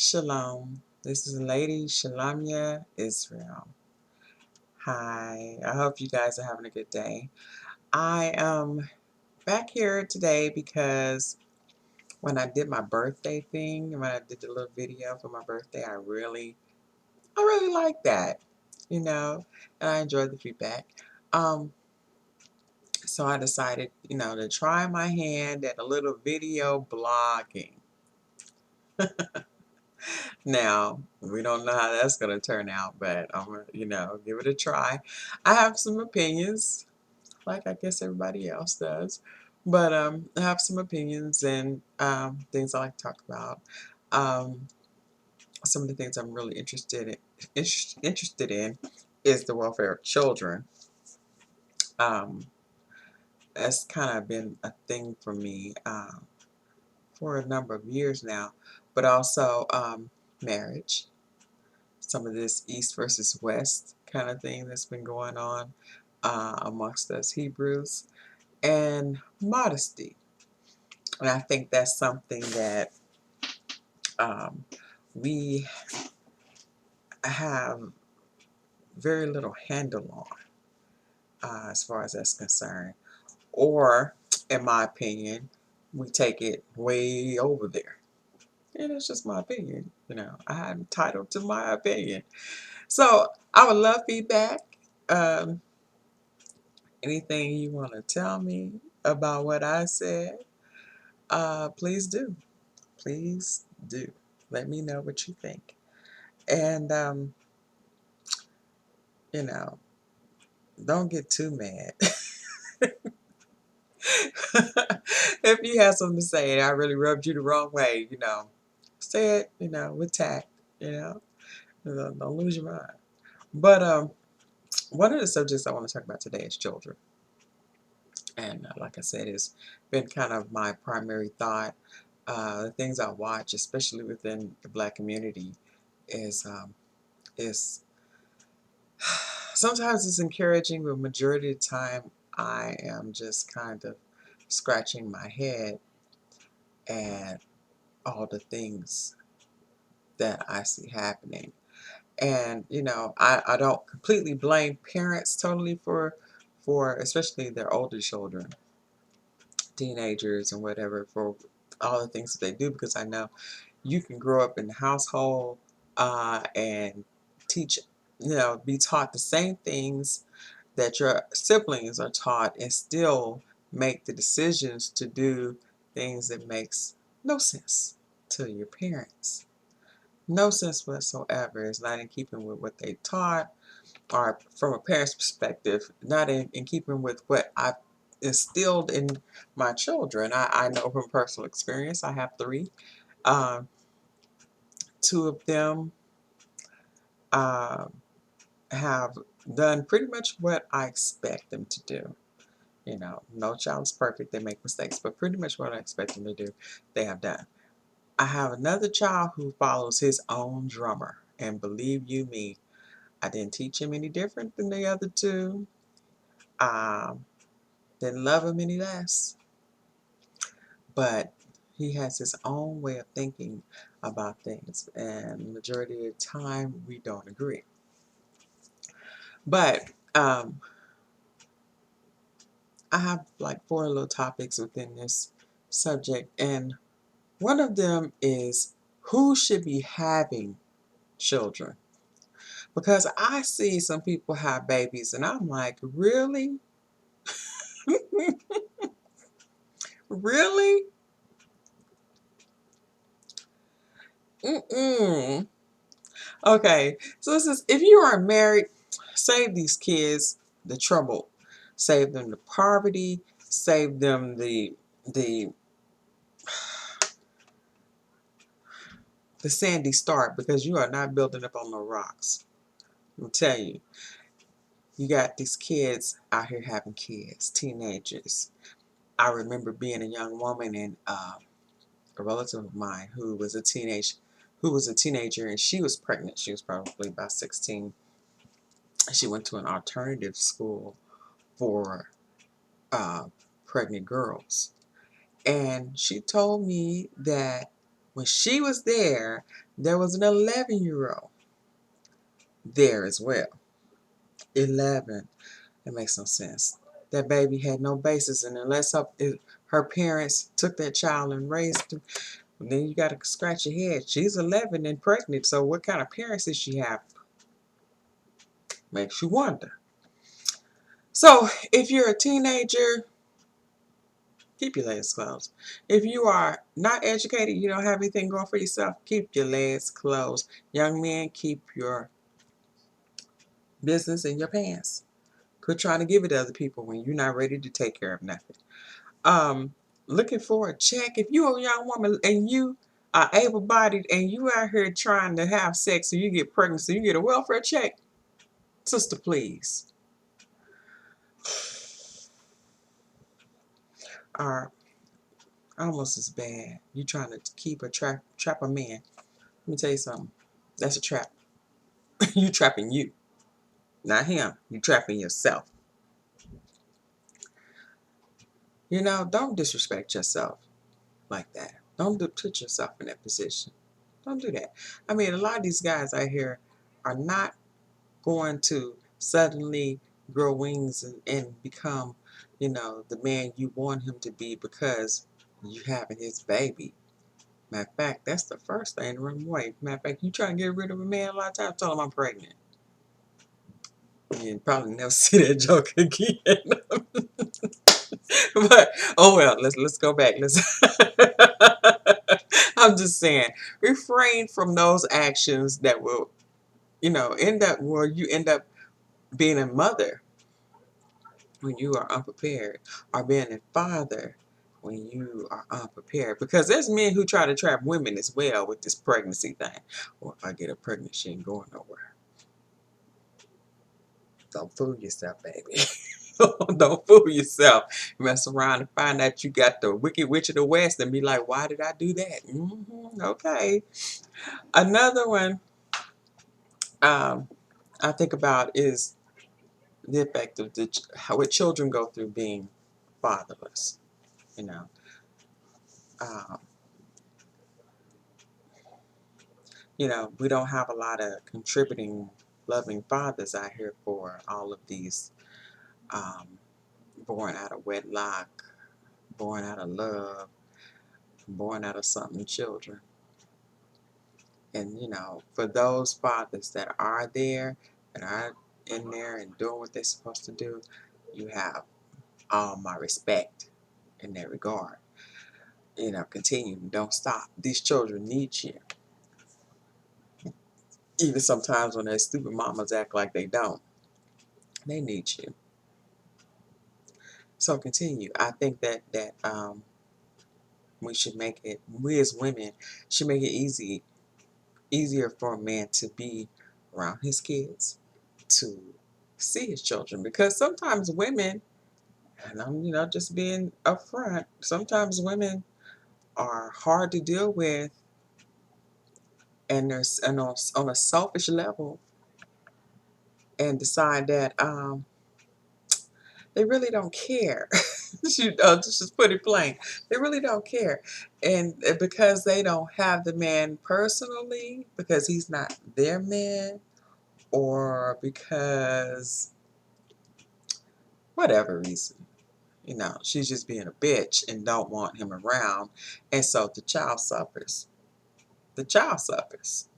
Shalom. This is Lady SHuLaMYaH Israel. Hi. I hope you guys are having a good day. I am back here today because when I did my birthday thing, when I did the little video for my birthday, I really liked that, and I enjoyed the feedback. So I decided, to try my hand at a little video blogging. Now, we don't know how that's going to turn out, but I'm going to, give it a try. I have some opinions, like I guess everybody else does, but I have some opinions and things I like to talk about. Some of the things I'm really interested in is the welfare of children. That's kind of been a thing for me for a number of years now, but also marriage. Some of this East versus West kind of thing that's been going on amongst us Hebrews, and modesty. And I think that's something that we have very little handle on as far as that's concerned. Or, in my opinion, we take it way over there. And it's just my opinion. I'm entitled to my opinion. So I would love feedback. Anything you want to tell me about what I said, please do. Please do. Let me know what you think. And, don't get too mad. If you have something to say and I really rubbed you the wrong way, say it, with tact, don't lose your mind. But one of the subjects I want to talk about today is children. And like I said, it's been kind of my primary thought. The things I watch, especially within the Black community, is sometimes it's encouraging, but majority of the time I am just kind of scratching my head at all the things that I see happening. And I don't completely blame parents totally for especially their older children, teenagers and whatever, for all the things that they do, because I know you can grow up in the household and teach, be taught the same things that your siblings are taught and still make the decisions to do things that makes no sense to your parents. No sense whatsoever. It's not in keeping with what they taught, or from a parent's perspective, not in keeping with what I've instilled in my children. I know from personal experience, I have three. Um, Two of them have done pretty much what I expect them to do. No child is perfect. They make mistakes, but pretty much what I expect them to do, they have done. I have another child who follows his own drummer. And believe you me, I didn't teach him any different than the other two. Didn't love him any less. But he has his own way of thinking about things. And majority of the time, we don't agree. But I have like 4 little topics within this subject. And one of them is who should be having children. Because I see some people have babies and I'm like, really? Really? Mm-mm. Okay, so this is, if you are married, save these kids the trouble. Save them the poverty. Save them the sandy start, because you are not building up on no rocks. I'll tell you. You got these kids out here having kids, teenagers. I remember being a young woman and a relative of mine who was a teenager, and she was pregnant. She was probably about 16. She went to an alternative school for pregnant girls. And she told me that When she was there, there was an 11-year-old there as well. 11. It makes no sense. That baby had no basis, and unless her parents took that child and raised him, then you got to scratch your head. She's 11 and pregnant, so what kind of parents does she have? Makes you wonder. So if you're a teenager, keep your legs closed. If you are not educated, you don't have anything going for yourself, keep your legs closed. Young men, keep your business in your pants. Quit trying to give it to other people when you're not ready to take care of nothing. Looking for a check. If you're a young woman and you are able-bodied and you out here trying to have sex and you get pregnant so you get a welfare check, sister, please. Are almost as bad. You trying to keep a trap a man. Let me tell you something. That's a trap. You trapping you, not him. You trapping yourself. You know, don't disrespect yourself like that. Don't put yourself in that position. Don't do that. I mean, a lot of these guys out here are not going to suddenly grow wings and become, you know, the man you want him to be because you having his baby. Matter of fact, that's the first thing to run away. Matter of fact, you try to get rid of a man a lot of times, tell him I'm pregnant. You probably never see that joke again. But oh well, let's go back. I'm just saying, refrain from those actions that will, you know, end up where you end up being a mother when you are unprepared, or being a father when you are unprepared. Because there's men who try to trap women as well with this pregnancy thing. Well, if I get her pregnant, she ain't going nowhere. Don't fool yourself, baby. Don't fool yourself. Mess around and find out you got the Wicked Witch of the West and be like, why did I do that? Okay. Another one I think about is the effect of what children go through being fatherless. You know, um, we don't have a lot of contributing, loving fathers out here for all of these um, born out of wedlock, born out of love, born out of something children. And, for those fathers that are there, that are in there and doing what they're supposed to do, you have all my respect in that regard. Continue. Don't stop. These children need you. Even sometimes when their stupid mamas act like they don't. They need you. So continue. I think that we as women should make it easier for a man to be around his kids, to see his children, because sometimes women, and I'm just being upfront, sometimes women are hard to deal with, and on a selfish level, and decide that they really don't care. Just put it plain, they really don't care, and because they don't have the man personally, because he's not their man, or because whatever reason, she's just being a bitch and don't want him around, and so the child suffers. The child suffers.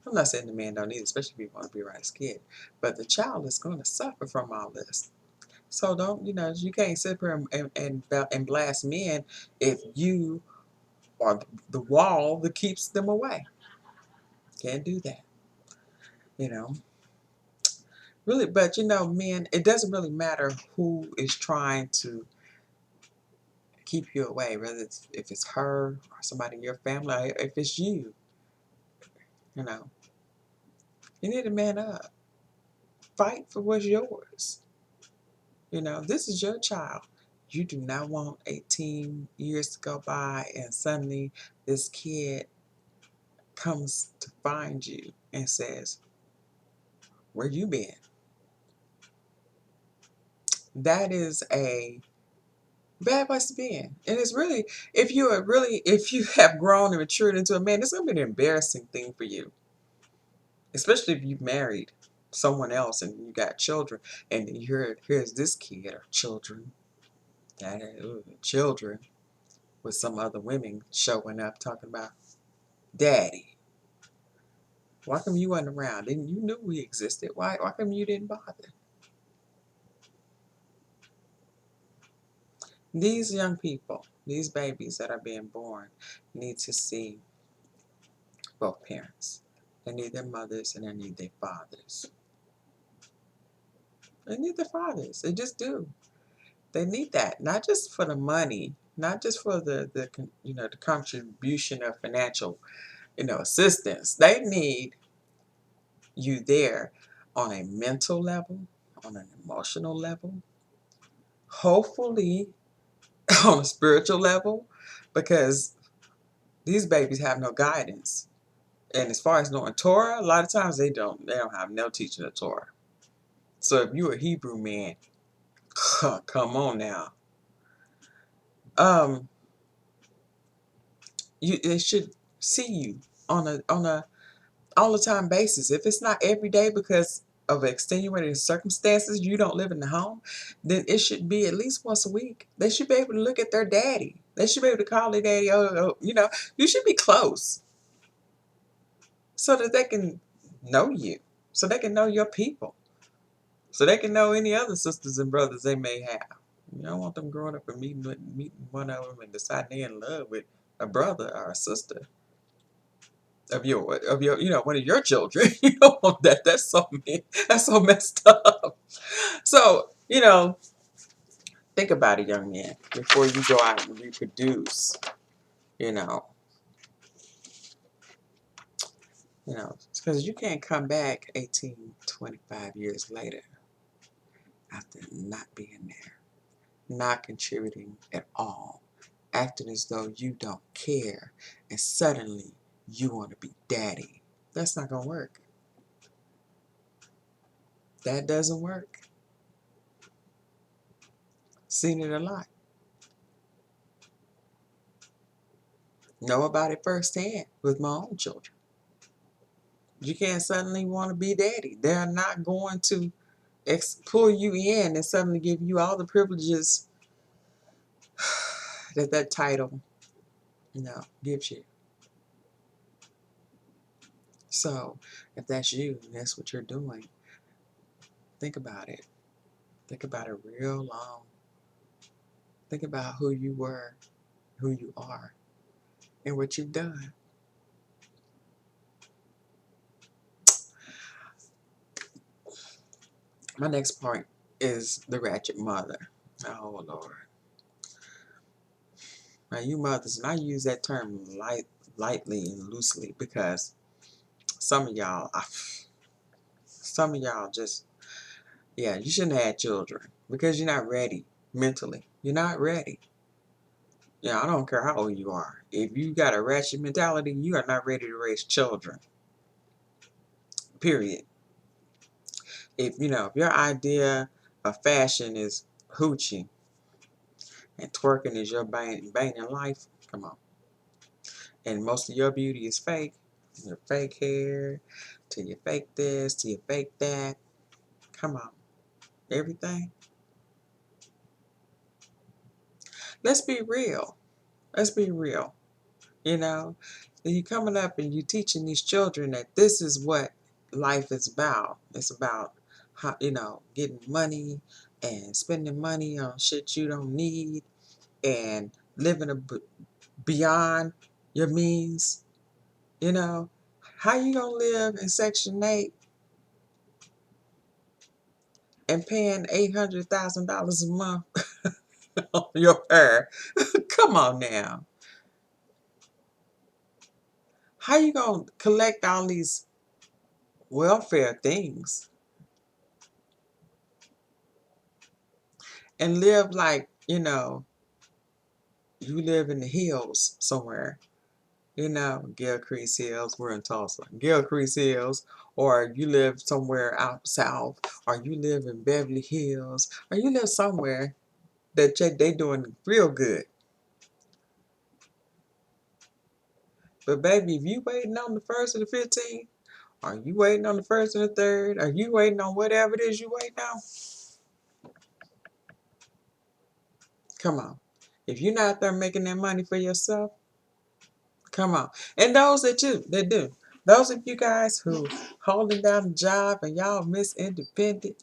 I'm not saying the man don't either, especially if he want to be around his kid, but the child is going to suffer from all this. So don't, you can't sit here and blast men if you are the wall that keeps them away. Can't do that. You know. Really, but men, it doesn't really matter who is trying to keep you away, whether if it's her or somebody in your family, or if it's you. You know, you need to man up. Fight for what's yours. This is your child. You do not want 18 years to go by and suddenly this kid comes to find you and says, where you been? That is a Bad place to be in. And it's really, if you have grown and matured into a man, it's going to be an embarrassing thing for you. Especially if you've married someone else and you got children. And here's this kid or children, children with some other women showing up talking about, Daddy, why come you wasn't around? And you knew we existed. Why come you didn't bother? These young people, these babies that are being born, need to see both parents. They need their mothers and they need their fathers. They need their fathers. They just do. They need that, not just for the money, not just for the the contribution of financial assistance. They need you there on a mental level, on an emotional level, hopefully on a spiritual level, because these babies have no guidance. And as far as knowing Torah, a lot of times they don't have no teaching of Torah. So if you're a Hebrew man, come on now. They should see you on a all the time basis. If it's not every day because of extenuating circumstances, you don't live in the home, then it should be at least once a week. They should be able to look at their daddy. They should be able to call their daddy. You should be close so that they can know you, so they can know your people, so they can know any other sisters and brothers they may have. You don't want them growing up and meeting one of them and deciding they're in love with a brother or a sister of your one of your children. You don't want that. That's so mean. That's so messed up. So think about it, young man, before you go out and reproduce. You know, because you can't come back 18, 25 years later after not being there, not contributing at all, acting as though you don't care, and suddenly you want to be daddy. That's not gonna work. That doesn't work. Seen it a lot. Know about it firsthand with my own children. You can't suddenly want to be daddy. They're not going to pull you in and suddenly give you all the privileges that title gives you. So if that's you and that's what you're doing, think about it. Think about it real long. Think about who you were, who you are, and what you've done. My next point is the ratchet mother. Oh, Lord. Now, you mothers, and I use that term lightly and loosely because some of y'all just, you shouldn't have had children because you're not ready mentally. You're not ready. I don't care how old you are. If you got a ratchet mentality, you are not ready to raise children. Period. If your idea of fashion is hoochie and twerking is your bane in life, come on. And most of your beauty is fake. Your fake hair, to your fake this, to your fake that. Come on. Everything. Let's be real. Let's be real. You coming up and you teaching these children that this is what life is about. It's about how getting money and spending money on shit you don't need and living beyond your means. How you gonna live in Section 8 and paying $800,000 a month on your hair? Come on now. How you gonna collect all these welfare things and live like you live in the hills somewhere? Gilcrease Hills, we're in Tulsa. Gilcrease Hills, or you live somewhere out south, or you live in Beverly Hills, or you live somewhere that they doing real good. But baby, if you waiting on the 1st and the 15th, are you waiting on the 1st and the 3rd? Are you waiting on whatever it is you waiting on? Come on. If you're not there making that money for yourself, come on. And those that do. Those of you guys who holding down a job and y'all Miss Independent,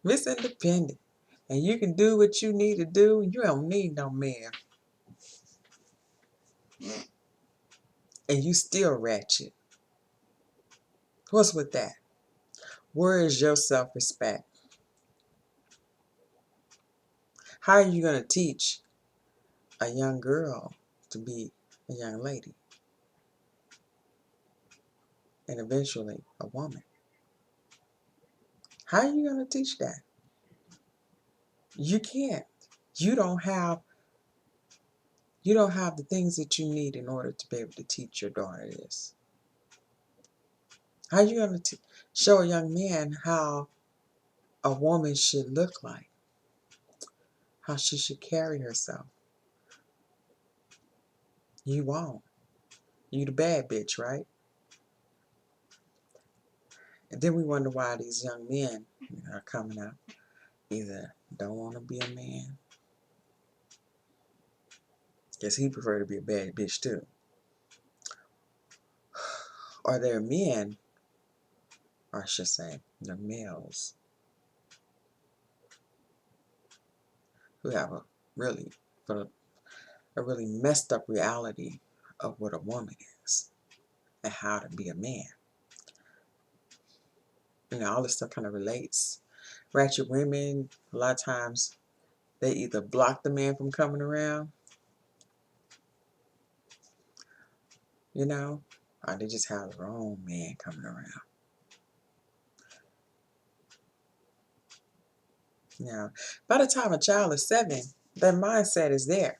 and you can do what you need to do, you don't need no man. And you still ratchet. What's with that? Where is your self-respect? How are you going to teach a young girl to be a young lady and eventually a woman? How are you going to teach that? You can't. You don't have the things that you need in order to be able to teach your daughter this. How are you going to show a young man how a woman should look like, how she should carry herself? You won't. You the bad bitch, right? And then we wonder why these young men are coming up. Either don't want to be a man, because he prefer to be a bad bitch too. Or they're men, or I should say, they're males, who have a really messed up reality of what a woman is and how to be a man. You know, all this stuff kind of relates. Ratchet women, a lot of times, they either block the man from coming around, you know, or they just have their own man coming around. Now, by the time a child is 7, their mindset is there.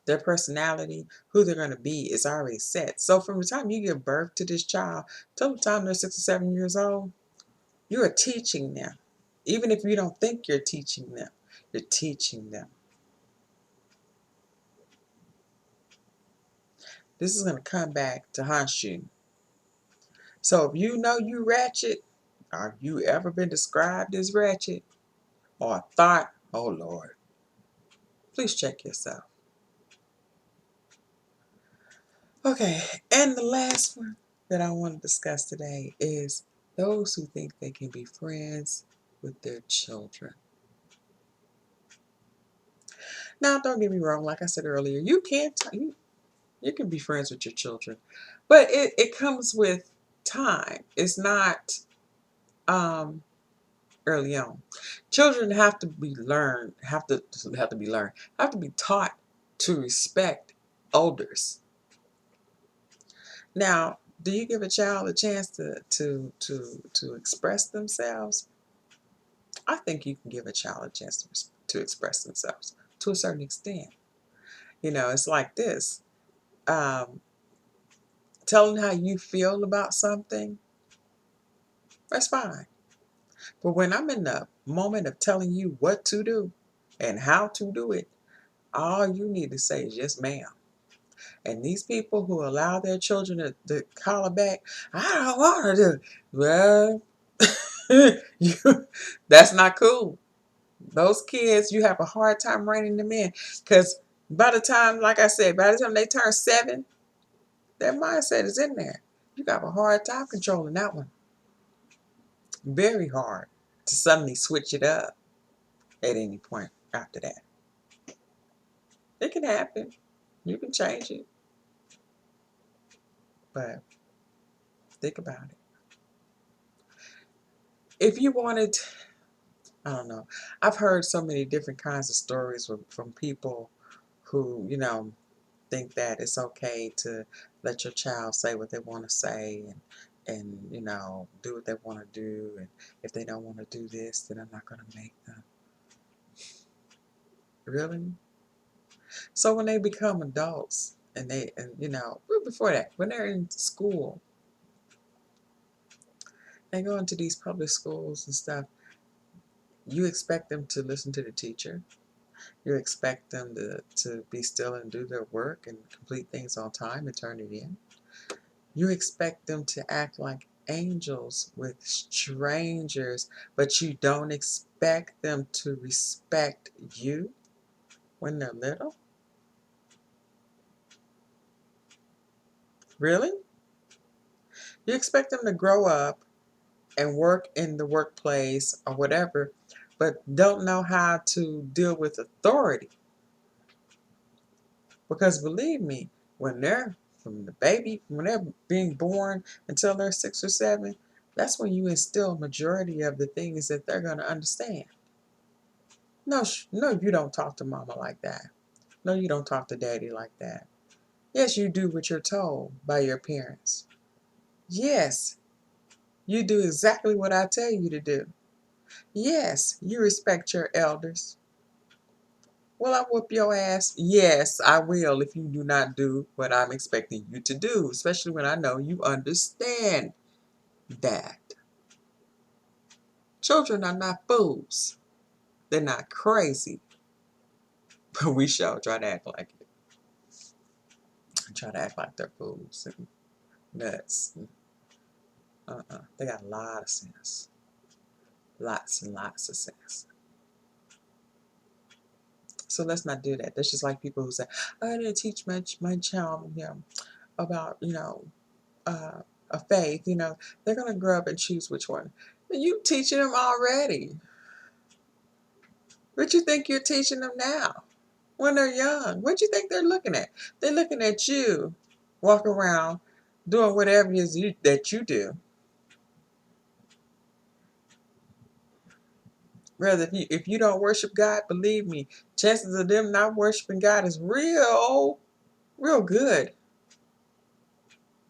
Their personality, who they're going to be, is already set. So from the time you give birth to this child till the time they're 6 or 7 years old, you are teaching them. Even if you don't think you're teaching them, you're teaching them. This is going to come back to haunt you. So if you know you ratchet, or have you ever been described as ratchet, or thought, oh Lord, please check yourself. Okay, and the last one that I want to discuss today is those who think they can be friends with their children. Now, don't get me wrong, like I said earlier, you can be friends with your children, but it comes with time. It's not early on. Children have to be learned, have to be taught to respect elders. Now, do you give a child a chance to express themselves? I think you can give a child a chance to express themselves to a certain extent. You know, it's like this. Telling how you feel about something, that's fine. But when I'm in the moment of telling you what to do and how to do it, all you need to say is yes, ma'am. And these people who allow their children to holler back, I don't want to do it. Well, that's not cool. Those kids, you have a hard time reining them in. Because by the time, like I said, by the time they turn 7, their mindset is in there. You got a hard time controlling that one. Very hard to suddenly switch it up at any point after that. It can happen. You can change it. But think about it. If you wanted, I don't know, I've heard so many different kinds of stories from people who, you know, think that it's okay to let your child say what they want to say and you know, do what they want to do. And if they don't want to do this, then I'm not going to make them. Really? So when they become adults and you know, before that, when they're in school, they go into these public schools and stuff, You expect them to listen to the teacher. You expect them to be still and do their work and complete things on time and turn it in. You expect them to act like angels with strangers, but you don't expect them to respect you when they're little? Really? You expect them to grow up and work in the workplace or whatever, but don't know how to deal with authority. Because believe me, when they're when they're being born until they're 6 or 7, that's when you instill majority of the things that they're going to understand. No, no, you don't talk to mama like that. No, you don't talk to daddy like that. Yes, you do what you're told by your parents. Yes, you do exactly what I tell you to do. Yes, you respect your elders. Will I whoop your ass? Yes, I will if you do not do what I'm expecting you to do, especially when I know you understand that. Children are not fools. They're not crazy. But we shall try to act like it. Try to act like they're fools and nuts. They got a lot of sense. Lots and lots of sense. So let's not do that. That's just like people who say, I didn't teach my child about, a faith. They're going to grow up and choose which one. You teaching them already. What you think you're teaching them now when they're young? What you think they're looking at? They're looking at you walk around doing whatever it is that you do. Rather, if you don't worship God, believe me, chances of them not worshiping God is real good.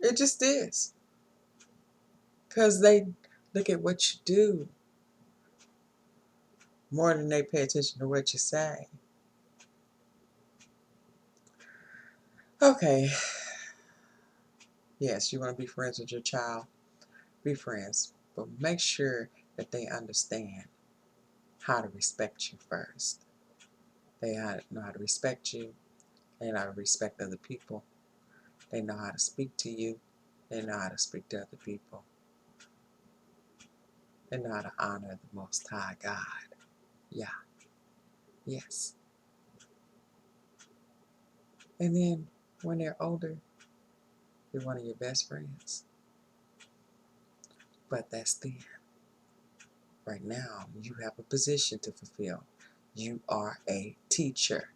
It just is. Because they look at what you do more than they pay attention to what you say. Okay. Yes, you want to be friends with your child. Be friends. But make sure that they understand how to respect you first. They know how to respect you. They know how to respect other people. They know how to speak to you. They know how to speak to other people. They know how to honor the Most High God. Yeah. Yes. And then when they're older, they're one of your best friends. But that's then. Right now, you have a position to fulfill. You are a teacher.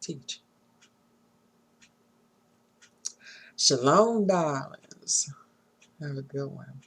Teach. Shalom, darlings. Have a good one.